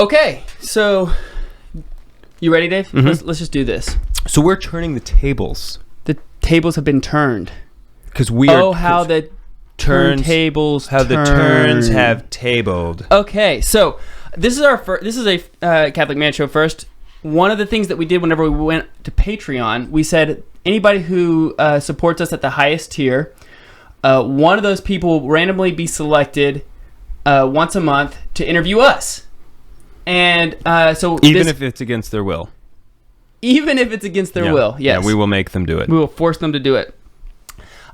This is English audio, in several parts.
Okay, so you ready, Dave? Mm-hmm. Let's just do this. So we're turning the tables. The tables have been turned. Because we are... how the turntables How the turns have tabled. Okay, so this is a Catholic Man Show first. One of the things that we did whenever we went to Patreon, we said anybody who supports us at the highest tier, one of those people will randomly be selected once a month to interview us. And so even if it's against their will. Even if it's against their will, yes. Yeah, we will make them do it. We will force them to do it.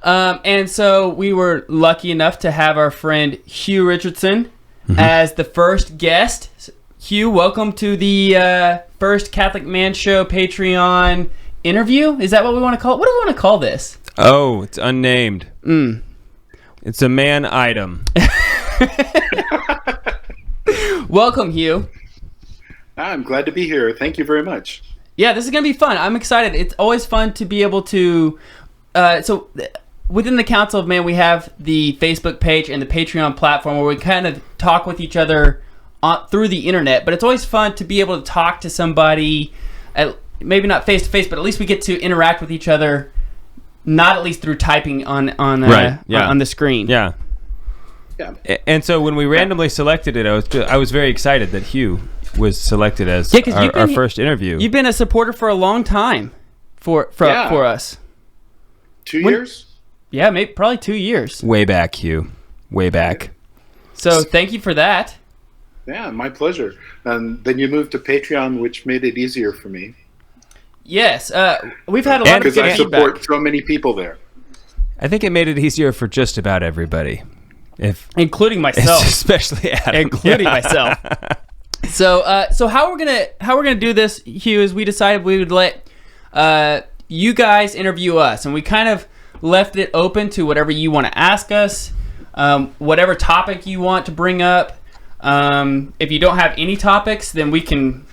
And so we were lucky enough to have our friend Huw Richardson as the first guest. Huw, welcome to the first Catholic Man Show Patreon interview. Is that what we want to call it? What do we want to call this? Oh, it's unnamed. It's a man item. Welcome, Huw. I'm glad to be here. Thank you very much. Yeah, this is going to be fun. I'm excited. It's always fun to be able to... within the Council of Man, we have the Facebook page and the Patreon platform where we kind of talk with each other through the internet. But it's always fun to be able to talk to somebody, maybe not face-to-face, but at least we get to interact with each other, not at least through typing on the screen. Yeah. Yeah. And so when we randomly selected it, I was very excited that Huw was selected as our first interview. You've been a supporter for a long time for us. 2 years? Yeah, maybe probably 2 years. Way back, Huw. Way back. So thank you for that. Yeah, my pleasure. And then you moved to Patreon, which made it easier for me. Yes, we've had a lot of good feedback. Because I support feedback. so many people there. I think it made it easier for just about everybody. Including myself. Especially Adam. Including myself. So how we're gonna do this, Huw, is we decided we would let you guys interview us, and we kind of left it open to whatever you want to ask us, whatever topic you want to bring up. If you don't have any topics, then we can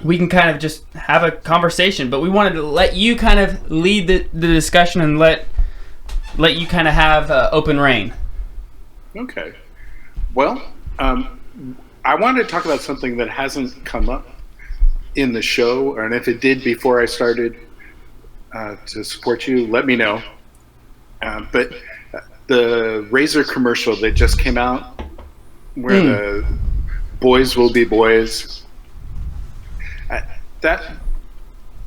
kind of just have a conversation. But we wanted to let you kind of lead the discussion and let you kind of have open reign. Okay. Well, I wanted to talk about something that hasn't come up in the show, and if it did before I started to support you, let me know. But the Razor commercial that just came out, where the boys will be boys, that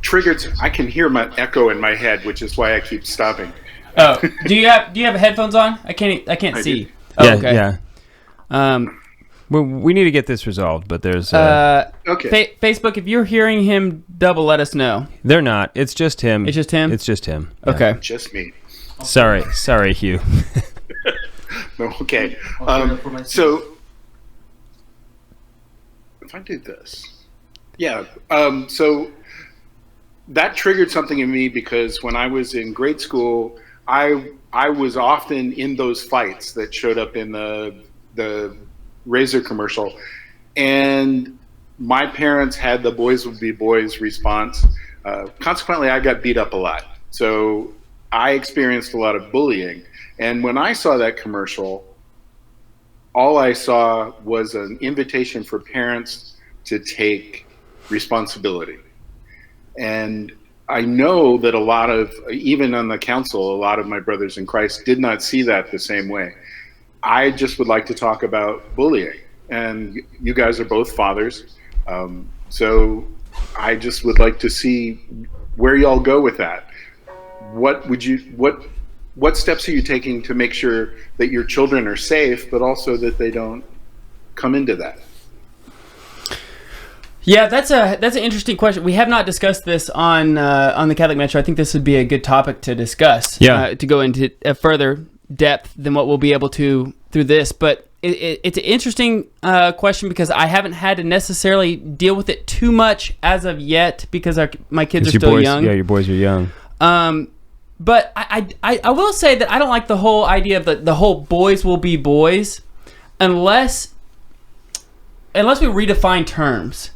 triggered. I can hear my echo in my head, which is why I keep stopping. Oh, do you have headphones on? I can't see. Do. Oh, okay. Yeah. We need to get this resolved, but there's... okay. Facebook, if you're hearing him double, let us know. They're not. It's just him. It's just him? It's just him. Okay. Just me. Sorry, Huw. No, okay. So, if I do this... Yeah. So, that triggered something in me because when I was in grade school, I was often in those fights that showed up in the Razor commercial, and my parents had the boys would be boys response. Consequently, I got beat up a lot. So I experienced a lot of bullying. And when I saw that commercial, all I saw was an invitation for parents to take responsibility. And I know that a lot of, even on the council, a lot of my brothers in Christ did not see that the same way. I just would like to talk about bullying. And you guys are both fathers. So I just would like to see where y'all go with that. What steps are you taking to make sure that your children are safe, but also that they don't come into that? Yeah, that's an interesting question. We have not discussed this on the Catholic Man Show. I think this would be a good topic to discuss. Yeah. To go into a further depth than what we'll be able to through this. But it's an interesting question because I haven't had to necessarily deal with it too much as of yet because my kids are still young. Yeah, your boys are young. But I will say that I don't like the whole idea of the whole boys will be boys unless we redefine terms.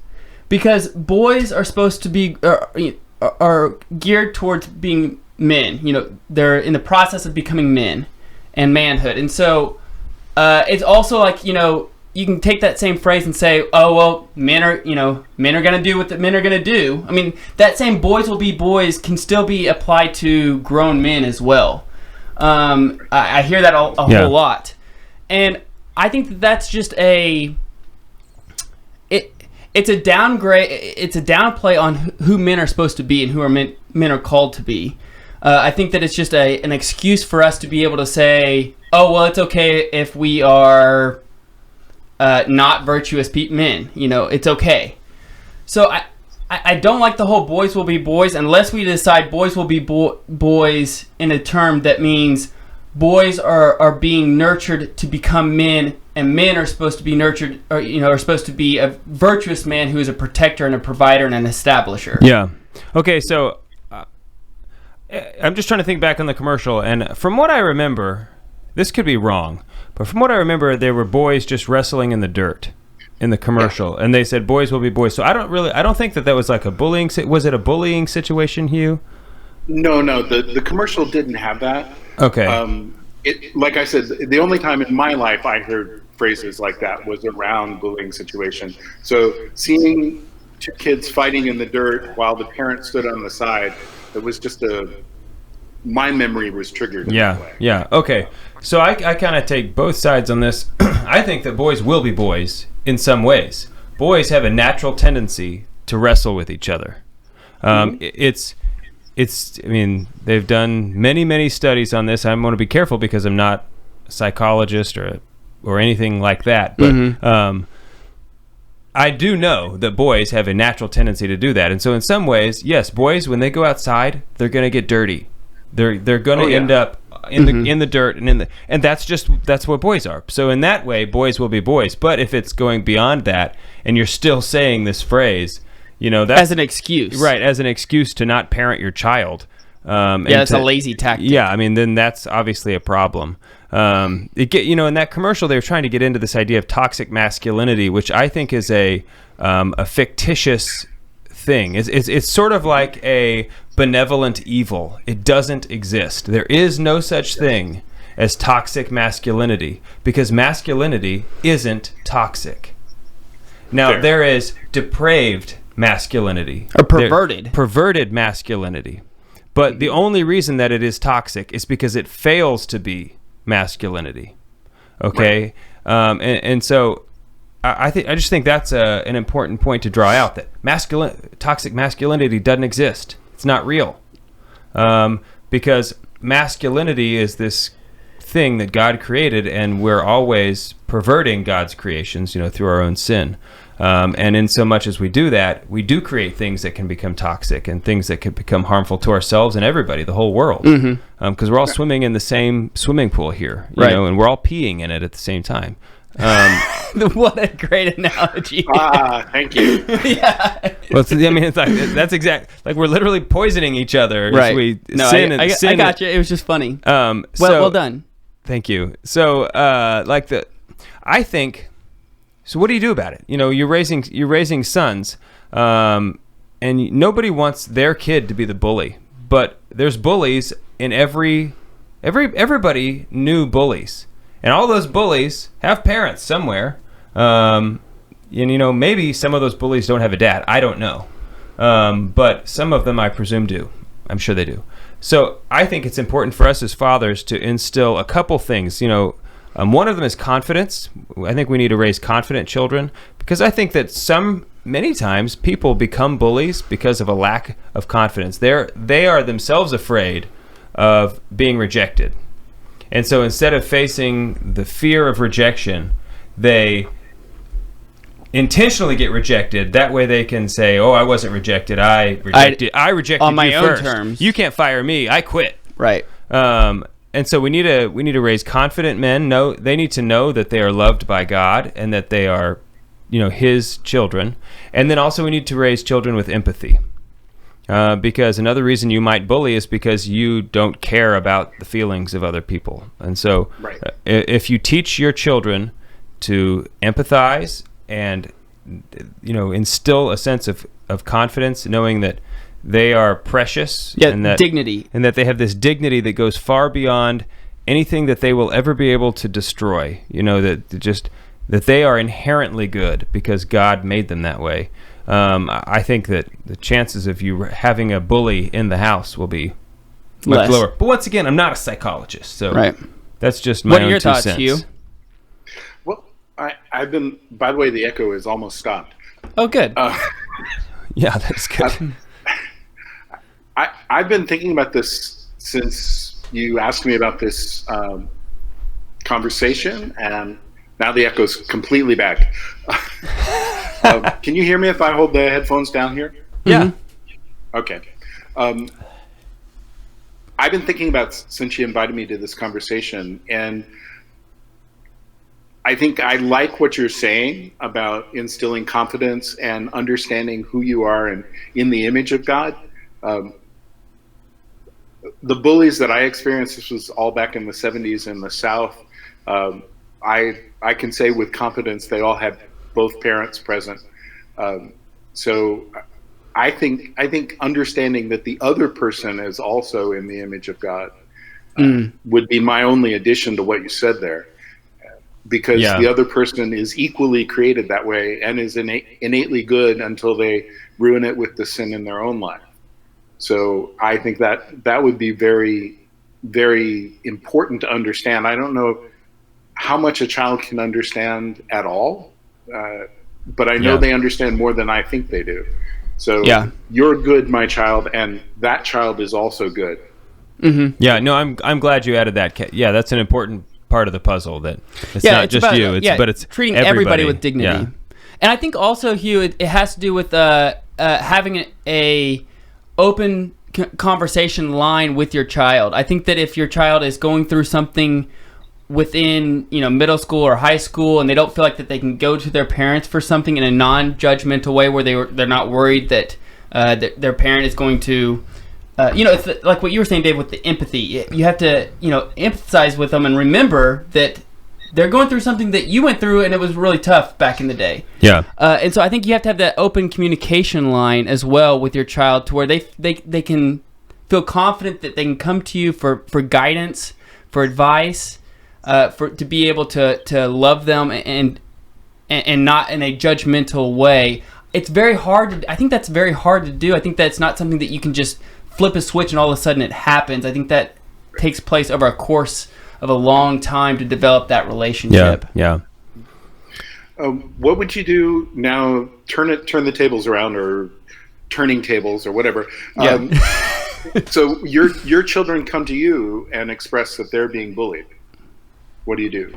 Because boys are supposed to be are geared towards being men. You know, they're in the process of becoming men and manhood. And so it's also like, you know, you can take that same phrase and say, oh, well, men are going to do what the men are going to do. I mean, that same boys will be boys can still be applied to grown men as well. I hear that a whole lot. And I think that's just it's a downgrade. It's a downplay on who men are supposed to be and who men are called to be. I think that it's just an excuse for us to be able to say, oh, well, it's okay if we are not virtuous men. It's okay. So I don't like the whole boys will be boys unless we decide boys will be boys in a term that means boys are being nurtured to become men, and men are supposed to be nurtured, or are supposed to be a virtuous man who is a protector and a provider and an establisher. Yeah. Okay, so I'm just trying to think back on the commercial, and from what I remember, this could be wrong, but from what I remember, there were boys just wrestling in the dirt in the commercial, and they said boys will be boys. So I don't think that was like a bullying. Was it a bullying situation, Huw? No, the commercial didn't have that. Okay. Like I said, the only time in my life I heard phrases like that was around bullying situation. So seeing two kids fighting in the dirt while the parent stood on the side, it was just my memory was triggered in that way. Yeah. Okay. So I kind of take both sides on this. I think that boys will be boys in some ways. Boys have a natural tendency to wrestle with each other. I mean, they've done many, many studies on this. I'm going to be careful because I'm not a psychologist or anything like that. But I do know that boys have a natural tendency to do that. And so in some ways, yes, boys, when they go outside, they're going to get dirty. They're going to end up in the dirt and that's what boys are. So in that way, boys will be boys. But if it's going beyond that and you're still saying this phrase, that's as an excuse, right? As an excuse to not parent your child. It's a lazy tactic. Yeah, I mean, then that's obviously a problem. In that commercial, they were trying to get into this idea of toxic masculinity, which I think is a fictitious thing. It's sort of like a benevolent evil. It doesn't exist. There is no such thing as toxic masculinity because masculinity isn't toxic. Now, there is depraved masculinity or perverted masculinity, but the only reason that it is toxic is because it fails to be masculinity. Okay. Right. And so I just think that's an important point to draw out, that toxic masculinity doesn't exist. It's not real, because masculinity is this thing that God created, and we're always perverting God's creations through our own sin. And in so much as we do that, we do create things that can become toxic and things that can become harmful to ourselves and everybody, the whole world. Because we're all swimming in the same swimming pool here, and we're all peeing in it at the same time. What a great analogy. Thank you. Yeah. Well, it's like that's exact. Like we're literally poisoning each other. Right. As we I got you. It was just funny. Well done. Thank you. So, I think. So what do you do about it? You're raising sons, and nobody wants their kid to be the bully. But there's bullies in everybody knew bullies, and all those bullies have parents somewhere. And maybe some of those bullies don't have a dad. I don't know, but some of them I presume do. I'm sure they do. So I think it's important for us as fathers to instill a couple things. One of them is confidence. I think we need to raise confident children, because I think that many times people become bullies because of a lack of confidence. They are themselves afraid of being rejected. And so instead of facing the fear of rejection, they intentionally get rejected. That way they can say, "Oh, I wasn't rejected. I rejected on my you own first. terms. You can't fire me. I quit." Right. And so we need to raise confident men. They need to know that they are loved by God and that they are, His children. And then also we need to raise children with empathy, because another reason you might bully is because you don't care about the feelings of other people. And so, if you teach your children to empathize and instill a sense of confidence, knowing that they are precious, and that dignity, and that they have this dignity that goes far beyond anything that they will ever be able to destroy. that they are inherently good because God made them that way, I think that the chances of you having a bully in the house will be much lower. But once again, I'm not a psychologist, so that's just my own 2 cents. What are your thoughts, Huw? Well, I've been. By the way, the echo is almost stopped. Oh, good. Yeah, that's good. I've been thinking about this since you asked me about this conversation, and now the echo's completely back. Can you hear me if I hold the headphones down here? Yeah. Okay. I've been thinking about since you invited me to this conversation, and I think I like what you're saying about instilling confidence and understanding who you are and in the image of God. The bullies that I experienced, this was all back in the 70s in the South. I can say with confidence they all had both parents present. So I think understanding that the other person is also in the image of God would be my only addition to what you said there. Because the other person is equally created that way and is innately good until they ruin it with the sin in their own life. So I think that would be very, very important to understand. I don't know how much a child can understand at all, but I know they understand more than I think they do. So you're good, my child, and that child is also good. Mm-hmm. Yeah, no, I'm glad you added that. Yeah, that's an important part of the puzzle. That it's not just about, you, but it's treating everybody with dignity. Yeah. And I think also, Huw, it has to do with having a open conversation line with your child. I think that if your child is going through something within middle school or high school, and they don't feel like that they can go to their parents for something in a non-judgmental way, where they're not worried that their parent is going to, it's like what you were saying, Dave, with the empathy. You have to empathize with them and remember that they're going through something that you went through, and it was really tough back in the day. Yeah. And so I think you have to have that open communication line as well with your child, to where they can feel confident that they can come to you for guidance, for advice, to be able to love them and not in a judgmental way. It's very hard I think that's very hard to do. I think that's not something that you can just flip a switch and all of a sudden it happens. I think that takes place over a course of a long time to develop that relationship. Yeah. What would you do now? Turn the tables around, or turning tables, or whatever. So your children come to you and express that they're being bullied. What do you do?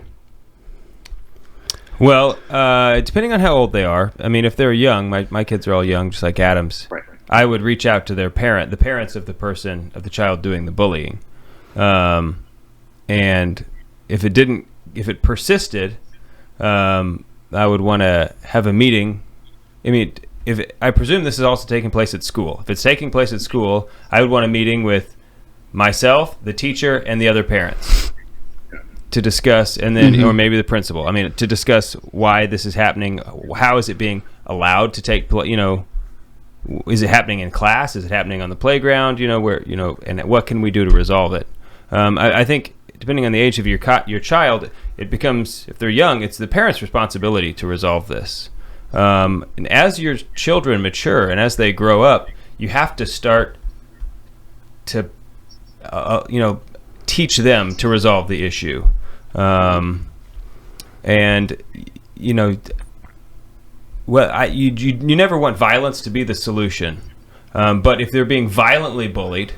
Well, depending on how old they are. I mean, if they're young, my kids are all young, just like Adam's. Right. I would reach out to the parents of the child doing the bullying. And if it persisted, I would want to have a meeting. I mean, I presume this is also taking place at school. If it's taking place at school, I would want a meeting with myself, the teacher, and the other parents to discuss, and then, or maybe the principal. I mean, to discuss why this is happening. How is it being allowed to take place? Is it happening in class? Is it happening on the playground? And what can we do to resolve it? I think, depending on the age of your child, it becomes, if they're young, it's the parent's responsibility to resolve this. And as your children mature and as they grow up, you have to start to, teach them to resolve the issue. You never want violence to be the solution. But if they're being violently bullied,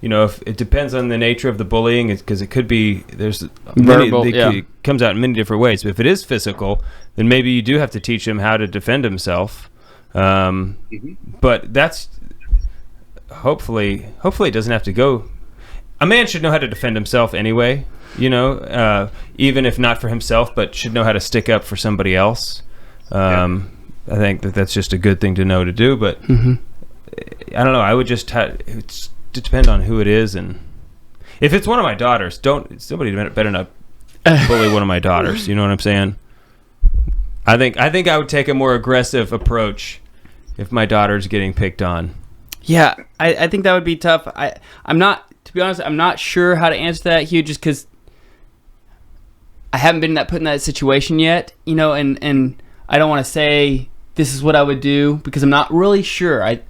if it depends on the nature of the bullying, because it could be it comes out in many different ways. But if it is physical, then maybe you do have to teach him how to defend himself. But that's hopefully it doesn't have to go. A man should know how to defend himself anyway. Even if not for himself, but should know how to stick up for somebody else. I think that's just a good thing to know to do. But I don't know. I would just it's to depend on who it is, and if it's one of my daughters, somebody better not bully one of my daughters. You know what I'm saying? I think I would take a more aggressive approach if my daughter's getting picked on. Yeah, I think that would be tough. To be honest, I'm not sure how to answer that, Huw, just because haven't been put in that situation yet, you know, and I don't want to say this is what I would do because I'm not really sure. I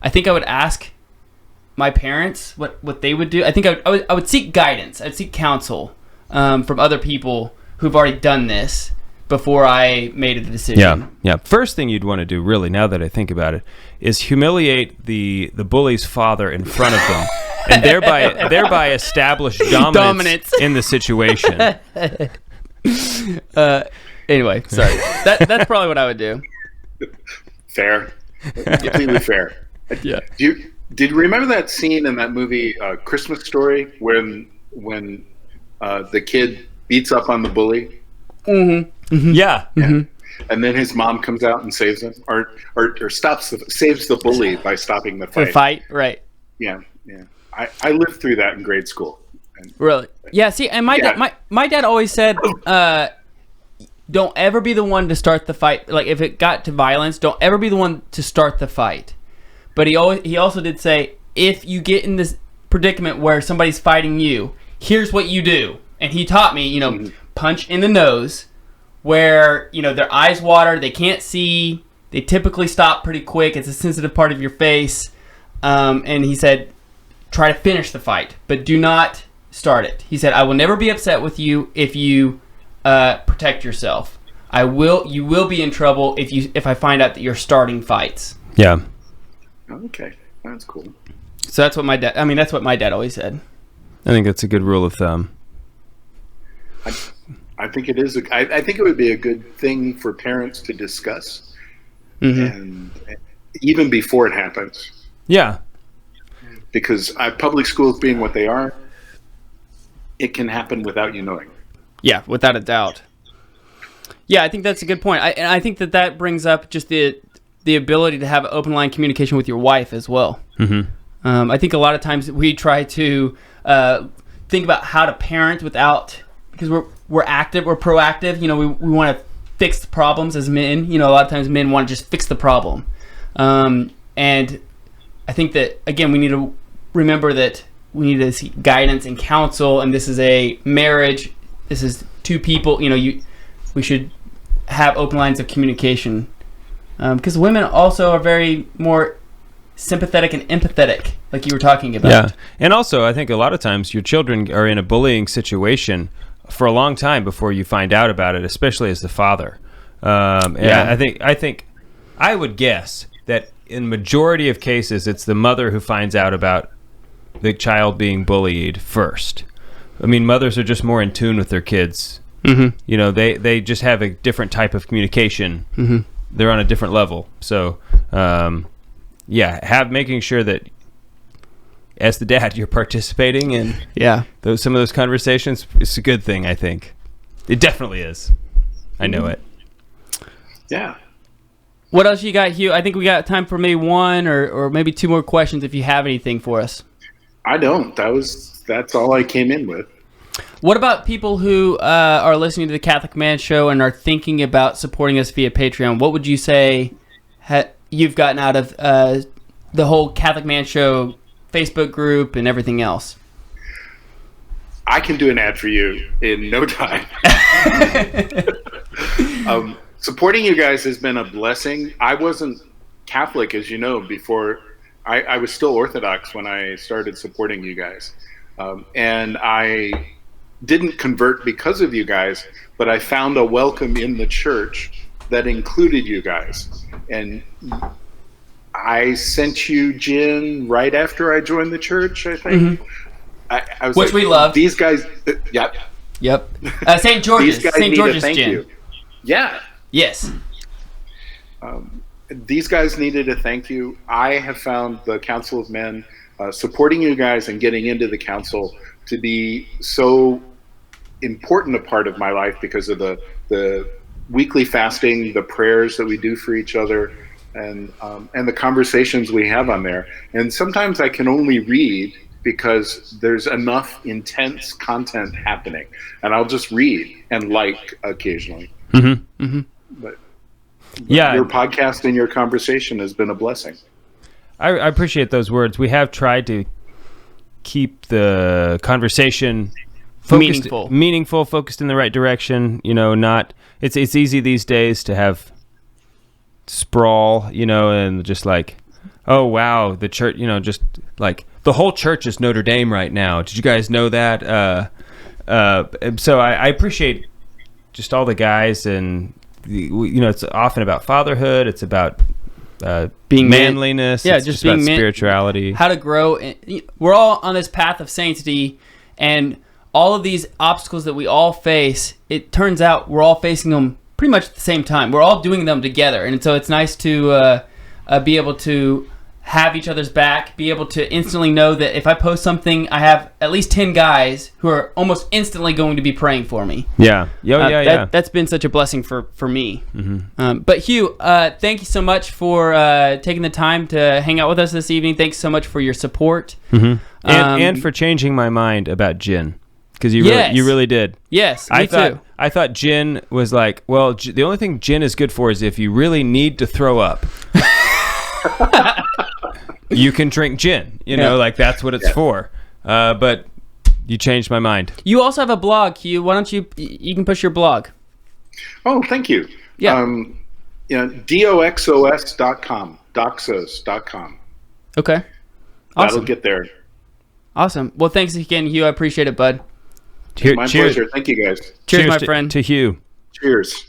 think I would ask my parents what they would do. I think I would seek guidance. I'd seek counsel from other people who've already done this before I made a decision. Yeah. First thing you'd want to do, really, now that I think about it, is humiliate the bully's father in front of them, and thereby establish dominance in the situation. Anyway, sorry. That's probably what I would do. Fair, completely fair. Yeah. Did you remember that scene in that movie Christmas Story when the kid beats up on the bully? Mm-hmm. Mm-hmm. Yeah. Mm-hmm. And then his mom comes out and saves him, or saves the bully by stopping the fight. The fight, right? Yeah. I lived through that in grade school. Really? Yeah. See, and my dad always said, don't ever be the one to start the fight. Like if it got to violence, don't ever be the one to start the fight. But he also did say, if you get in this predicament where somebody's fighting you, here's what you do. And he taught me, you know, punch in the nose, where, you know, their eyes water, they can't see, they typically stop pretty quick. It's a sensitive part of your face. And he said, try to finish the fight, but do not start it. He said, I will never be upset with you if you protect yourself. You will be in trouble if I find out that you're starting fights. Yeah. Okay, that's cool. So that's what my dad always said. I think that's a good rule of thumb. I think it is. I think it would be a good thing for parents to discuss, and even before it happens. Yeah. Because public schools being what they are, it can happen without you knowing. Yeah, without a doubt. Yeah, I think that's a good point. I think that brings up just the ability to have open line communication with your wife as well. Mm-hmm. I think a lot of times we try to think about how to parent without, because we're active, we're proactive. You know, we want to fix the problems as men. You know, a lot of times men want to just fix the problem. And I think that, again, we need to remember that we need to seek guidance and counsel, and this is a marriage. This is two people. You know, we should have open lines of communication, because women also are very more sympathetic and empathetic, like you were talking about. Yeah, and also I think a lot of times your children are in a bullying situation for a long time before you find out about it, especially as the father. I think I would guess that in majority of cases, it's the mother who finds out about the child being bullied first. I mean, mothers are just more in tune with their kids. Mm-hmm. You know, they just have a different type of communication. Mm-hmm. They're on a different level. So, making sure that as the dad, you're participating in some of those conversations is a good thing, I think. It definitely is. I know it. Yeah. What else you got, Huw? I think we got time for maybe one or maybe two more questions if you have anything for us. I don't. That's all I came in with. What about people who are listening to the Catholic Man Show and are thinking about supporting us via Patreon? What would you say you've gotten out of the whole Catholic Man Show Facebook group and everything else? I can do an ad for you in no time. Supporting you guys has been a blessing. I wasn't Catholic, as you know, before. I was still Orthodox when I started supporting you guys. And I didn't convert because of you guys, but I found a welcome in the church that included you guys. And I sent you gin right after I joined the church, I think. Mm-hmm. I was Which we love. These guys, yep. St. George's. St. George's gin. You. Yeah. Yes. These guys needed a thank you. I have found the Council of Men supporting you guys and getting into the council to be so important a part of my life because of the weekly fasting, the prayers that we do for each other, and the conversations we have on there. And sometimes I can only read because there's enough intense content happening, and I'll just read and like occasionally. Mm-hmm. Mm-hmm. But your podcast and your conversation has been a blessing. I appreciate those words. We have tried to keep the conversation meaningful, focused in the right direction. Not it's easy these days to have sprawl, and just like, oh wow, the church, just like the whole church is Notre Dame right now. Did you guys know that? So I appreciate just all the guys, and it's often about fatherhood. It's about being manliness. Yeah, it's just about being spirituality. How to grow. We're all on this path of sanctity, and all of these obstacles that we all face, it turns out we're all facing them pretty much at the same time. We're all doing them together, and so it's nice to be able to have each other's back, be able to instantly know that if I post something, I have at least 10 guys who are almost instantly going to be praying for me. Yeah. That's been such a blessing for me. Mm-hmm. But Huw, thank you so much for taking the time to hang out with us this evening. Thanks so much for your support. Mm-hmm. And for changing my mind about gin. Because you really did. Yes, me too. I thought gin was like, well, the only thing gin is good for is if you really need to throw up. You can drink gin, like that's what it's for. But you changed my mind. You also have a blog, Huw. Why don't you can push your blog? Oh, thank you. Yeah. doxos.com. Doxos.com. Okay. Awesome. That'll get there. Awesome. Well, thanks again, Huw. I appreciate it, bud. My pleasure. Thank you, guys. Cheers my friend. To Huw. Cheers.